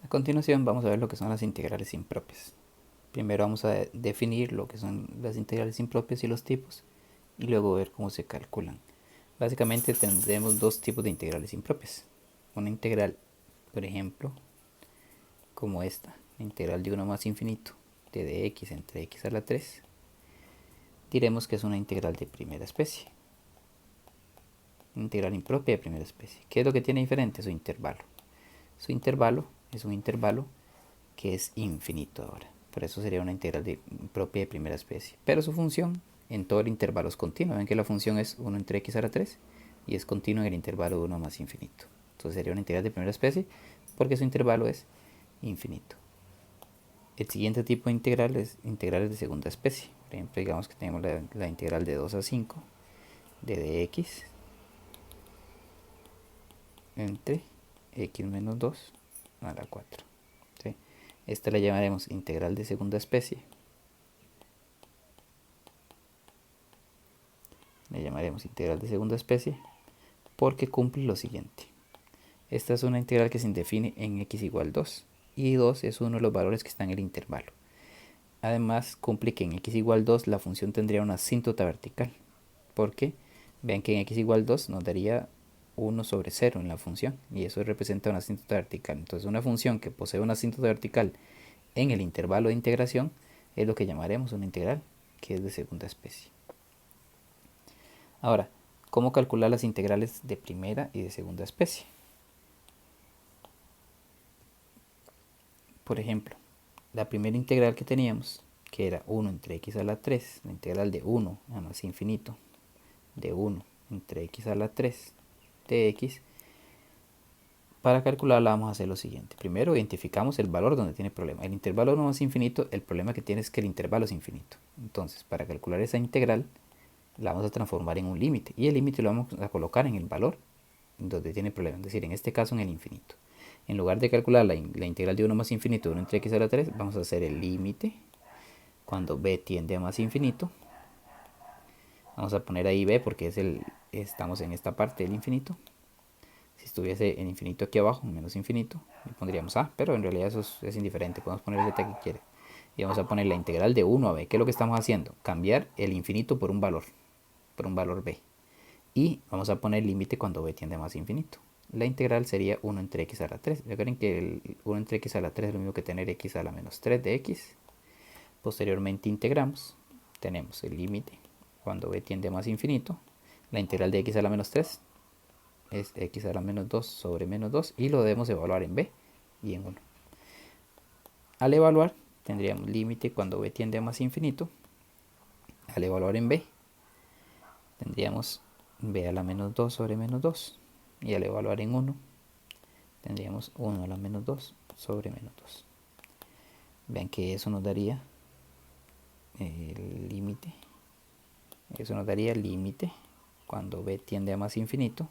A continuación vamos a ver lo que son las integrales impropias. Primero vamos a definir lo que son las integrales impropias y los tipos, y luego ver cómo se calculan. Básicamente tendremos dos tipos de integrales impropias. Una integral, por ejemplo, como esta, la integral de 1 más infinito de dx entre x a la 3. Diremos que es una integral de primera especie. Una integral impropia de primera especie. ¿Qué es lo que tiene diferente? Su intervalo. Su intervalo es un intervalo que es infinito ahora. Por eso sería una integral propia de primera especie. Pero su función en todo el intervalo es continua. Ven que la función es 1 entre x a la 3 y es continua en el intervalo de 1 más infinito. Entonces sería una integral de primera especie porque su intervalo es infinito. El siguiente tipo de integral es integrales de segunda especie. Por ejemplo, digamos que tenemos la integral de 2 a 5 de dx entre x menos 2 a la 4. ¿Sí? Esta la llamaremos integral de segunda especie. Le llamaremos integral de segunda especie porque cumple lo siguiente. Esta es una integral que se define en x igual 2 y 2 es uno de los valores que está en el intervalo. Además cumple que en x igual 2 la función tendría una asíntota vertical, porque vean que en x igual 2 nos daría 1 sobre 0 en la función y eso representa una asíntota vertical. Entonces una función que posee una asíntota vertical en el intervalo de integración es lo que llamaremos una integral que es de segunda especie. Ahora, ¿cómo calcular las integrales de primera y de segunda especie? Por ejemplo, la primera integral que teníamos, que era 1 entre x a la 3, la integral de 1 a más infinito, de 1 entre x a la 3 de x, para calcularla vamos a hacer lo siguiente. Primero identificamos el valor donde tiene problema. El intervalo 1 más infinito, el problema que tiene es que el intervalo es infinito. Entonces, para calcular esa integral, la vamos a transformar en un límite. Y el límite lo vamos a colocar en el valor donde tiene problema. Es decir, en este caso en el infinito. En lugar de calcular la integral de 1 más infinito, 1 entre x a la 3, vamos a hacer el límite cuando b tiende a más infinito. Vamos a poner ahí b porque estamos en esta parte del infinito. Si estuviese en infinito aquí abajo, menos infinito, le pondríamos a, pero en realidad eso es indiferente, podemos poner el z que quiere. Y vamos a poner la integral de 1 a b. ¿Qué es lo que estamos haciendo? Cambiar el infinito por un valor b. Y vamos a poner límite cuando b tiende a más infinito. La integral sería 1 entre x a la 3. Recuerden que el 1 entre x a la 3 es lo mismo que tener x a la menos 3 de x. Posteriormente integramos. Tenemos el límite cuando b tiende a más infinito. La integral de x a la menos 3 es x a la menos 2 sobre menos 2 y lo debemos evaluar en b y en 1. Al evaluar tendríamos límite cuando b tiende a más infinito. Al evaluar en b tendríamos b a la menos 2 sobre menos 2 y al evaluar en 1 tendríamos 1 a la menos 2 sobre menos 2. Vean que eso nos daría el límite. Eso nos daría el límite cuando b tiende a más infinito.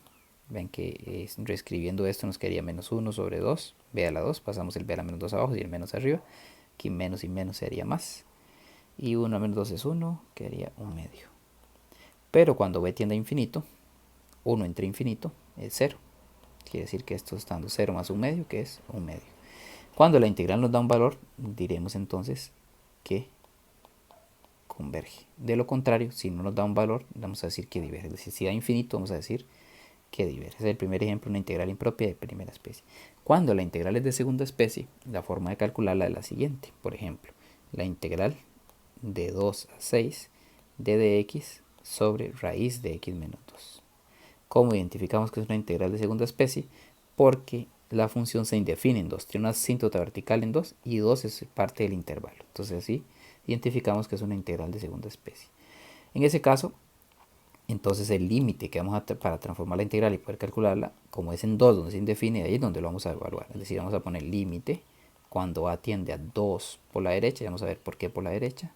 Ven que reescribiendo esto nos quedaría menos 1 sobre 2, b a la 2, pasamos el b a la menos 2 abajo y el menos arriba. Aquí menos y menos sería más. Y 1 a menos 2 es 1, quedaría 1 medio. Pero cuando b tiende a infinito, 1 entre infinito es 0. Quiere decir que esto está dando 0 más 1 medio, que es 1 medio. Cuando la integral nos da un valor, diremos entonces que converge. De lo contrario, si no nos da un valor, vamos a decir que diverge. Es decir, si da infinito, vamos a decir que diverge. Es el primer ejemplo, una integral impropia de primera especie. Cuando la integral es de segunda especie, la forma de calcularla es la siguiente. Por ejemplo, la integral de 2 a 6 de dx sobre raíz de x menos 2. ¿Cómo identificamos que es una integral de segunda especie? Porque la función se indefine en 2. Tiene una asíntota vertical en 2 y 2 es parte del intervalo. Entonces así identificamos que es una integral de segunda especie. En ese caso, entonces el límite que vamos a para transformar la integral y poder calcularla, como es en 2 donde se indefine, ahí es donde lo vamos a evaluar. Es decir, vamos a poner límite cuando a tiende a 2 por la derecha. Vamos a ver por qué por la derecha.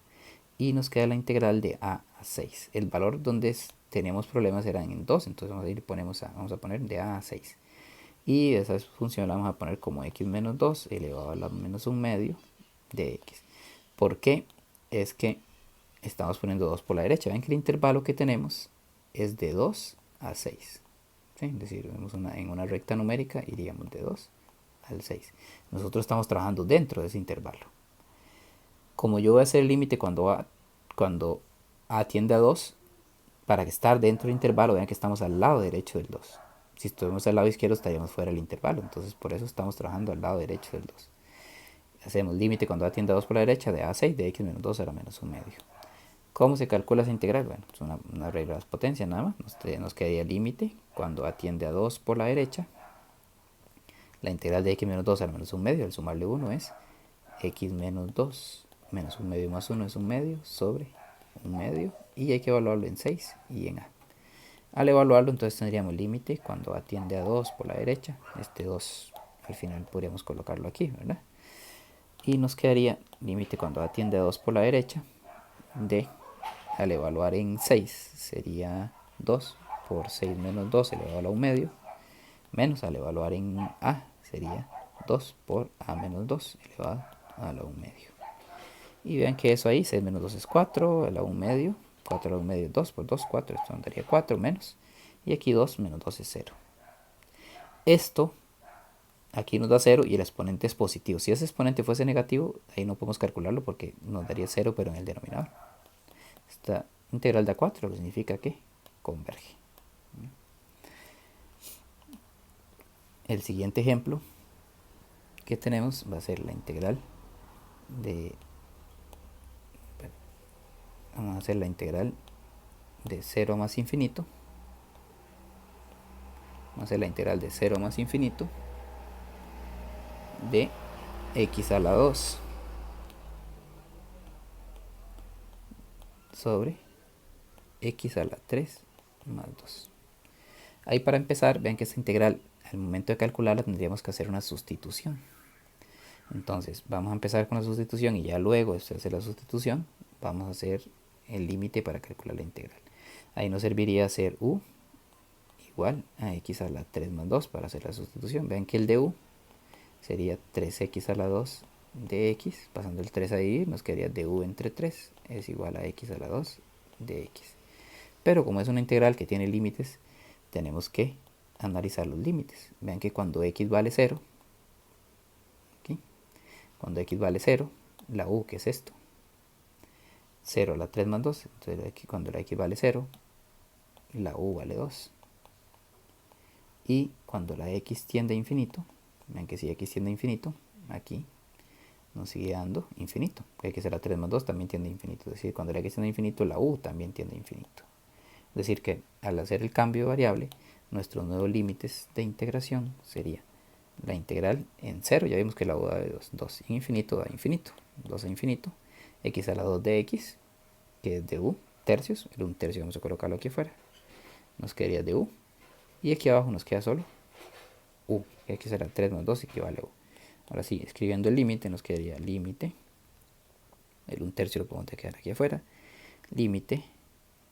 Y nos queda la integral de a 6. El valor donde tenemos problemas era en 2, entonces vamos a ir vamos a poner de a 6. Y esa función la vamos a poner como x menos 2 elevado a la menos 1 medio de x. ¿Por qué? Es que estamos poniendo 2 por la derecha. Ven que el intervalo que tenemos es de 2 a 6. ¿Sí? Es decir, vemos en una recta numérica iríamos de 2 al 6. Nosotros estamos trabajando dentro de ese intervalo. Como yo voy a hacer el límite cuando a tiende a 2, para estar dentro del intervalo, vean que estamos al lado derecho del 2. Si estuviéramos al lado izquierdo estaríamos fuera del intervalo, entonces por eso estamos trabajando al lado derecho del 2. Hacemos límite cuando a tiende a 2 por la derecha de a 6 de x menos 2 a la menos 1 medio. ¿Cómo se calcula esa integral? Bueno, es una regla de las potencias nada más. Nos quedaría límite cuando a tiende a 2 por la derecha. La integral de x menos 2 a la menos 1 medio, al sumarle 1 es x menos 2 menos 1 medio más 1 es 1 medio sobre 1 medio, y hay que evaluarlo en 6 y en a. Al evaluarlo entonces tendríamos límite cuando a tiende a 2 por la derecha. Este 2 al final podríamos colocarlo aquí, ¿verdad? Y nos quedaría límite cuando a tiende a 2 por la derecha de, al evaluar en 6 sería 2 por 6 menos 2 elevado a la 1 medio, menos al evaluar en a sería 2 por a menos 2 elevado a la 1 medio. Y vean que eso ahí, 6 menos 2 es 4, a la 1 medio, 4 a la 1 medio es 2 por 2, 4, esto nos daría 4 menos, y aquí 2 menos 2 es 0. Esto aquí nos da 0 y el exponente es positivo. Si ese exponente fuese negativo, ahí no podemos calcularlo porque nos daría 0 pero en el denominador. Esta integral da 4, lo que significa que converge. El siguiente ejemplo que tenemos va a ser la integral de... Vamos a hacer la integral de 0 más infinito. Vamos a hacer la integral de 0 más infinito de x a la 2 sobre x a la 3 más 2. Ahí para empezar, vean que esta integral, al momento de calcularla, tendríamos que hacer una sustitución. Entonces, vamos a empezar con la sustitución y ya luego de hacer la sustitución, vamos a hacer el límite para calcular la integral. Ahí nos serviría hacer u igual a x a la 3 más 2 para hacer la sustitución. Vean que el de u sería 3x a la 2 de x, pasando el 3 a dividir, nos quedaría du entre 3 es igual a x a la 2 de x. Pero como es una integral que tiene límites, tenemos que analizar los límites. Vean que cuando x vale 0, aquí, cuando x vale 0, la u, que es esto, 0 a la 3 más 2, entonces aquí, cuando la x vale 0, la u vale 2. Y cuando la x tiende a infinito, vean que si x tiende a infinito, aquí nos sigue dando infinito. X a la 3 más 2 también tiende a infinito. Es decir, cuando la x tiende a infinito, la u también tiende a infinito. Es decir, que al hacer el cambio de variable, nuestros nuevos límites de integración sería la integral en 0, ya vimos que la u da de 2, 2 en infinito da infinito, 2 a infinito, x a la 2 de x, que es de u tercios, el 1 tercio vamos a colocarlo aquí afuera, nos quedaría de u, y aquí abajo nos queda solo u, x a la 3 más 2 equivale a u. Ahora sí, escribiendo el límite nos quedaría límite, el 1 tercio lo podemos quedar aquí afuera, límite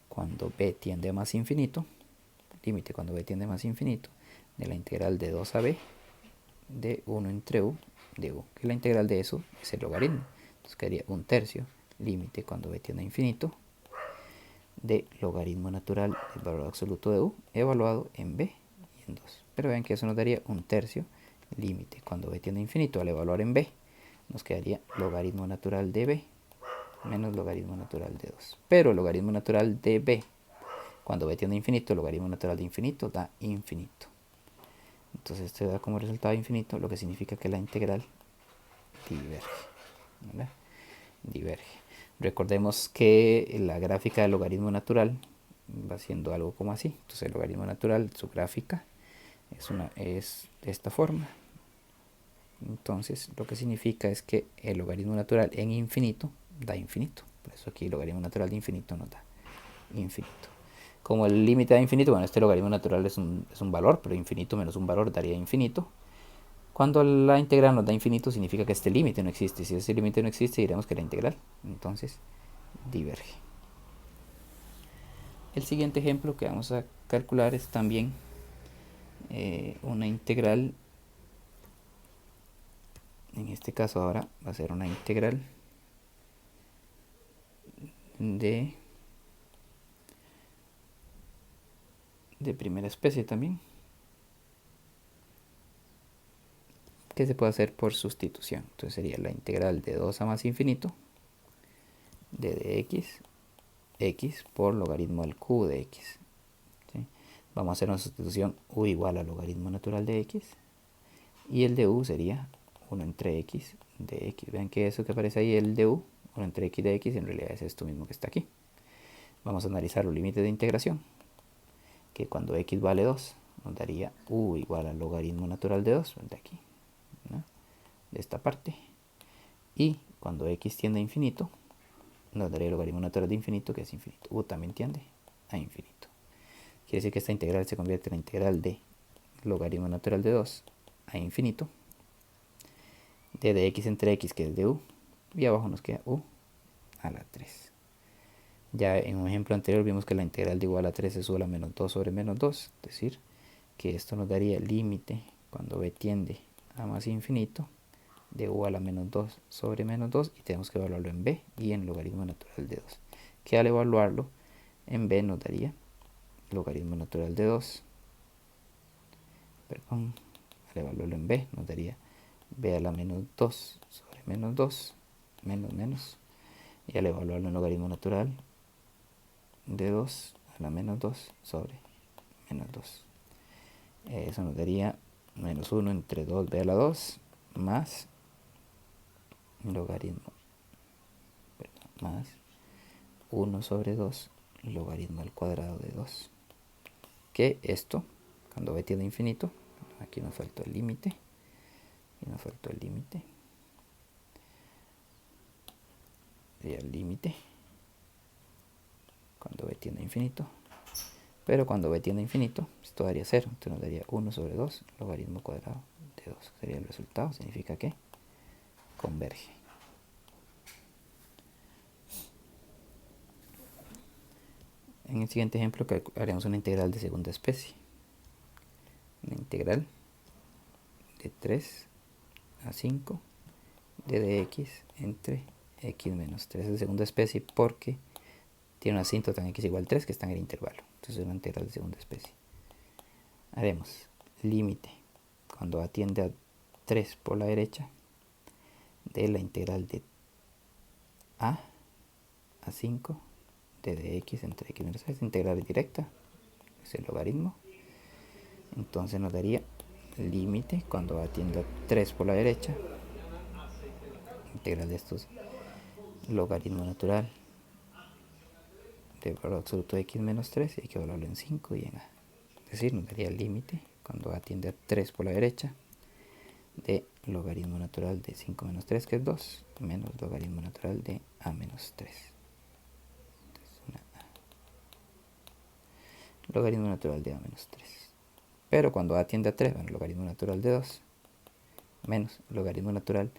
cuando b tiende a más infinito, límite cuando b tiende a más infinito, de la integral de 2 a b de 1 entre u de u, que la integral de eso es el logaritmo. Entonces quedaría 1 tercio, límite cuando b tiende a infinito, de logaritmo natural del valor absoluto de u, evaluado en b y en 2. Pero vean que eso nos daría 1 tercio, límite cuando b tiende a infinito, al evaluar en b, nos quedaría logaritmo natural de b menos logaritmo natural de 2. Pero el logaritmo natural de b, cuando b tiende a infinito, el logaritmo natural de infinito da infinito. Entonces esto da como resultado infinito, lo que significa que la integral diverge, ¿verdad? Diverge. Recordemos que la gráfica del logaritmo natural va siendo algo como así. Entonces el logaritmo natural, su gráfica es de esta forma. Entonces lo que significa es que el logaritmo natural en infinito da infinito. Por eso aquí el logaritmo natural de infinito nos da infinito. Como el límite da infinito, bueno, este logaritmo natural es un valor, pero infinito menos un valor daría infinito. Cuando la integral nos da infinito, significa que este límite no existe. Si ese límite no existe, diremos que la integral, entonces, diverge. El siguiente ejemplo que vamos a calcular es también una integral. En este caso ahora va a ser una integral de primera especie también. que se puede hacer por sustitución. Entonces sería la integral de 2 a más infinito de x por logaritmo del cubo de x. ¿Sí? Vamos a hacer una sustitución u igual al logaritmo natural de x. Y el de u sería 1 entre x de x. Vean que eso que aparece ahí, el de u, 1 entre x de x, en realidad es esto mismo que está aquí. Vamos a analizar los límites de integración, que cuando x vale 2, nos daría u igual al logaritmo natural de 2, de aquí, ¿no? De esta parte. Y cuando x tiende a infinito, nos daría el logaritmo natural de infinito, que es infinito. U también tiende a infinito. Quiere decir que esta integral se convierte en la integral de logaritmo natural de 2 a infinito, de x entre x, que es de u, y abajo nos queda u a la 3. Ya en un ejemplo anterior vimos que la integral de u a la 3 es u a la menos 2 sobre menos 2, es decir, que esto nos daría el límite cuando b tiende a más infinito de u a la menos 2 sobre menos 2, y tenemos que evaluarlo en b y en logaritmo natural de 2, que al evaluarlo en b nos daría logaritmo natural de 2, perdón, al evaluarlo en b nos daría b a la menos 2 sobre menos 2, menos, y al evaluarlo en logaritmo natural de 2 a la menos 2 sobre menos 2. Eso nos daría menos 1 entre 2b a la 2 más logaritmo, más 1 sobre 2 logaritmo al cuadrado de 2. Que esto, cuando b tiende a infinito, aquí nos faltó el límite, sería el límite cuando b tiende a infinito, pero cuando b tiende a infinito, esto daría 0, entonces nos daría 1 sobre 2 logaritmo cuadrado de 2, sería el resultado, significa que converge. En el siguiente ejemplo haremos una integral de segunda especie, una integral de 3 a 5 de dx entre x menos 3 de segunda especie, porque tiene una asíntota en x igual 3 que está en el intervalo. Entonces es una integral de segunda especie. Haremos límite cuando a tiende a 3 por la derecha de la integral de a 5 de dx entre x menos 3. Integral directa, es el logaritmo. Entonces nos daría límite cuando a tiende a 3 por la derecha, integral de estos logaritmo natural de valor absoluto de x menos 3, y hay que evaluarlo en 5 y en a. Es decir, nos daría el límite cuando a tiende a 3 por la derecha de logaritmo natural de 5 menos 3, que es 2, menos logaritmo natural de a menos 3. Logaritmo natural de a menos 3. Pero cuando a tiende a 3, bueno, logaritmo natural de 2 menos logaritmo natural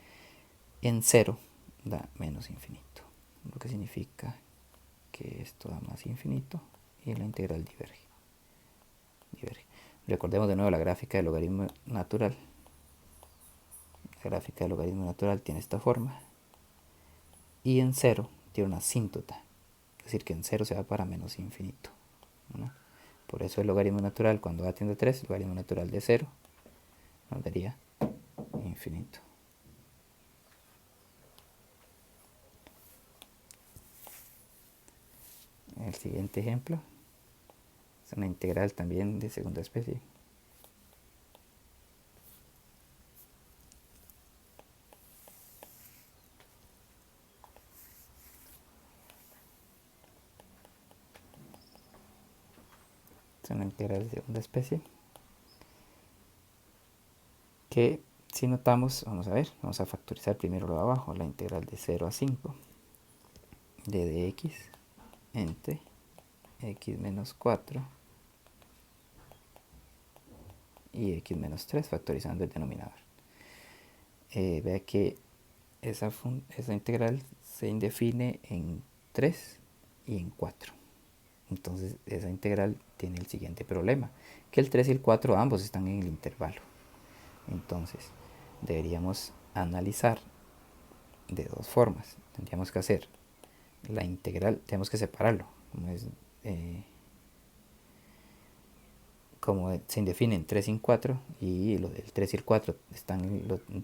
en 0 da menos infinito, lo que significa que esto da más infinito y la integral diverge. Recordemos de nuevo la gráfica del logaritmo natural. La gráfica del logaritmo natural tiene esta forma, y en 0 tiene una asíntota, es decir, que en 0 se va para menos infinito, ¿no? Por eso el logaritmo natural, cuando a tiende a 3, el logaritmo natural de 0 nos daría infinito. El siguiente ejemplo es una integral también de segunda especie. Es una integral de segunda especie que, si notamos, vamos a ver, vamos a factorizar primero lo de abajo, la integral de 0 a 5 de dx entre x menos 4 y x menos 3, factorizando el denominador. Vea que esa integral se define en 3 y en 4. Entonces esa integral tiene el siguiente problema, que el 3 y el 4 ambos están en el intervalo. Entonces deberíamos analizar de dos formas. Tendríamos que hacer la integral, tenemos que separarlo, como se indefinen 3 sin 4 y lo del 3 y el 4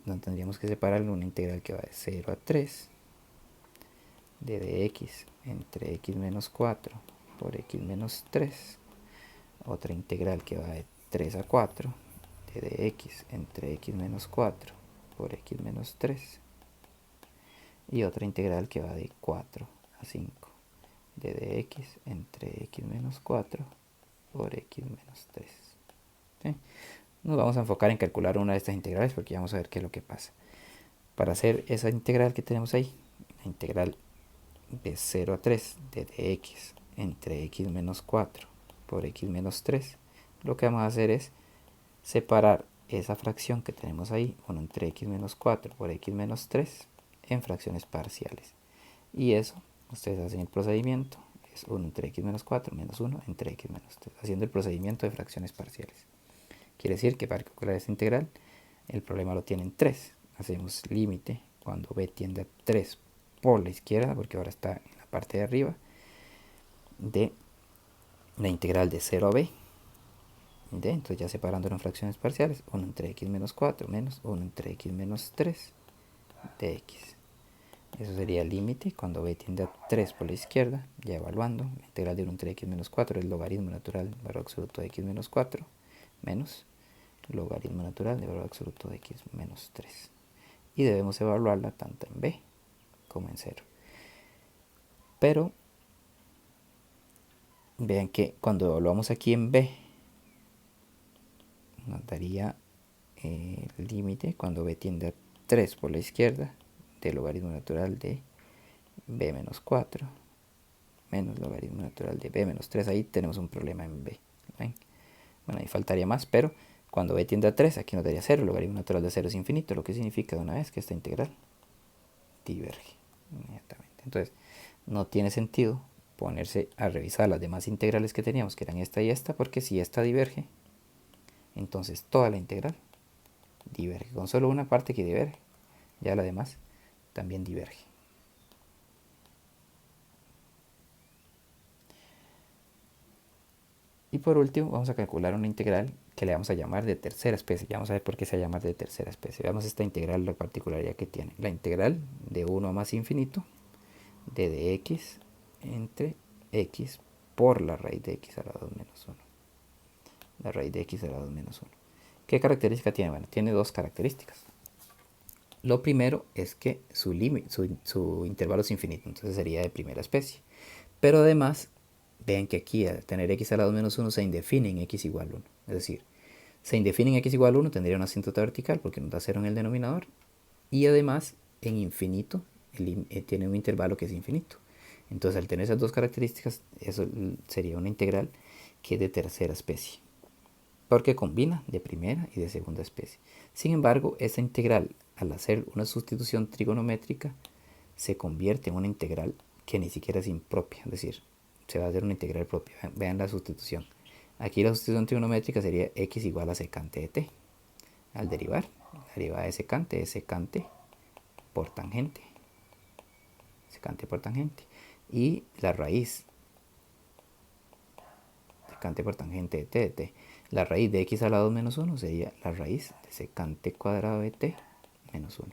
no tendríamos que separar una integral que va de 0 a 3 de dx entre x menos 4 por x menos 3. Otra integral que va de 3 a 4 de dx entre x menos 4 por x menos 3. Y otra integral que va de 4 a 5 de dx entre x menos 4 por x menos 3. ¿Sí? Nos vamos a enfocar en calcular una de estas integrales porque ya vamos a ver qué es lo que pasa. Para hacer esa integral que tenemos ahí, la integral de 0 a 3 de dx entre x menos 4 por x menos 3, lo que vamos a hacer es separar esa fracción que tenemos ahí, 1 entre x menos 4 por x menos 3, en fracciones parciales. Y eso, ustedes hacen el procedimiento, es 1 entre x menos 4 menos 1 entre x menos 3, haciendo el procedimiento de fracciones parciales. Quiere decir que para calcular esta integral, el problema lo tiene en 3. Hacemos límite cuando b tiende a 3 por la izquierda, porque ahora está en la parte de arriba, de la integral de 0 a b. Entonces ya separándolo en fracciones parciales, 1 entre x menos 4 menos 1 entre x menos 3 de x. Eso sería el límite cuando b tiende a 3 por la izquierda, ya evaluando. La integral de 1 entre x menos 4 es logaritmo natural del valor absoluto de x menos 4 menos logaritmo natural del valor absoluto de x menos 3. Y debemos evaluarla tanto en b como en 0. Pero vean que cuando evaluamos aquí en b, nos daría el límite cuando b tiende a 3 por la izquierda del logaritmo natural de b menos 4 menos logaritmo natural de b menos 3. Ahí tenemos un problema en b. ¿Ven? Bueno, ahí faltaría más, pero cuando b tiende a 3, aquí nos daría 0. El logaritmo natural de 0 es infinito, lo que significa de una vez que esta integral diverge inmediatamente. Entonces, no tiene sentido ponerse a revisar las demás integrales que teníamos, que eran esta y esta, porque si esta diverge, entonces toda la integral diverge. Con solo una parte que diverge, ya la demás también diverge. Y por último, vamos a calcular una integral que le vamos a llamar de tercera especie. Ya vamos a ver por qué se llama de tercera especie. Veamos esta integral, la particularidad que tiene. La integral de 1 a más infinito de dx entre x por la raíz de x a la 2 menos 1. La raíz de x a la 2 menos 1. ¿Qué característica tiene? Bueno, tiene dos características. Lo primero es que su intervalo es infinito, entonces sería de primera especie. Pero además, vean que aquí al tener x a la 2 menos 1 se indefine en x igual a 1. Es decir, se indefine en x igual a 1, tendría una asíntota vertical porque nos da 0 en el denominador. Y además, en infinito, tiene un intervalo que es infinito. Entonces, al tener esas dos características, eso sería una integral que es de tercera especie, porque combina de primera y de segunda especie. Sin embargo, esta integral, al hacer una sustitución trigonométrica, se convierte en una integral que ni siquiera es impropia, es decir, se va a hacer una integral propia. Vean la sustitución. Aquí la sustitución trigonométrica sería x igual a secante de t. Al derivar, la derivada de secante es secante por tangente. Secante por tangente. Y la raíz, secante por tangente de t de t. La raíz de x a la 2 menos 1 sería la raíz de secante cuadrado de t menos 1.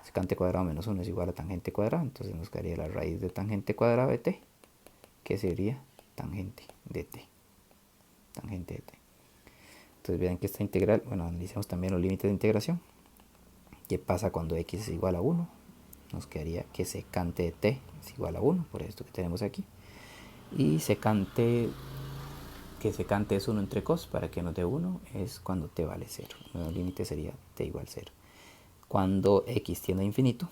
Secante cuadrado menos 1 es igual a tangente cuadrado, entonces nos quedaría la raíz de tangente cuadrado de t, que sería tangente de t. Tangente de t. Entonces vean que esta integral, bueno, analicemos también los límites de integración. ¿Qué pasa cuando x es igual a 1? Nos quedaría que secante de t es igual a 1, por esto que tenemos aquí. Y secante es 1 entre cos, para que nos dé 1, es cuando t vale 0. El límite sería t igual 0. Cuando x tiende a infinito,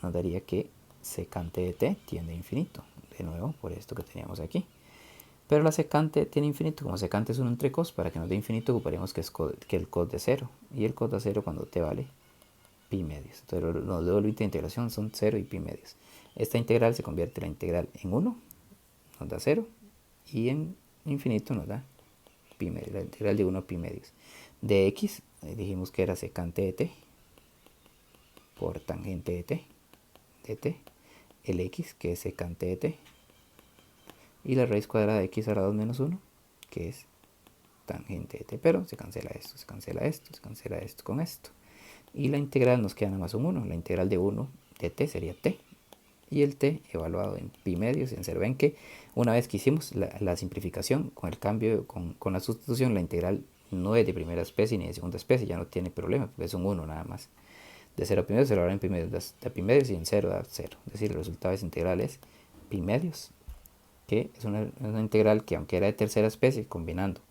nos daría que secante de t tiende a infinito. De nuevo, por esto que teníamos aquí. Pero la secante tiene infinito. Como secante es 1 entre cos, para que nos dé infinito ocuparíamos que el cos de 0. Y el cos de 0 cuando t vale pi medios. Entonces los dos límites de integración son 0 y pi medios. Esta integral se convierte la integral en 1, nos da 0. Y en infinito nos da pi medios, la integral de 1 a pi medios. De x, dijimos que era secante de t por tangente de t. El x, que es secante de t. Y la raíz cuadrada de x a la 2 menos 1, que es tangente de t, pero se cancela esto, se cancela esto, se cancela esto con esto. Y la integral nos queda nada más un 1. La integral de 1 de t sería t. Y el t evaluado en pi medios y en 0. Ven que una vez que hicimos la simplificación, con el cambio, con la sustitución, la integral no es de primera especie ni de segunda especie, ya no tiene problema, porque es un 1 nada más. De 0 a pi medios se lo hará en pi medios, de pi medios y en 0 da 0. Es decir, el resultado de esa integral es pi medios, que es una integral que aunque era de tercera especie, combinando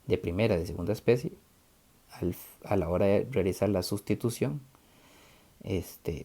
de primera y de segunda especie, a la hora de realizar la sustitución, se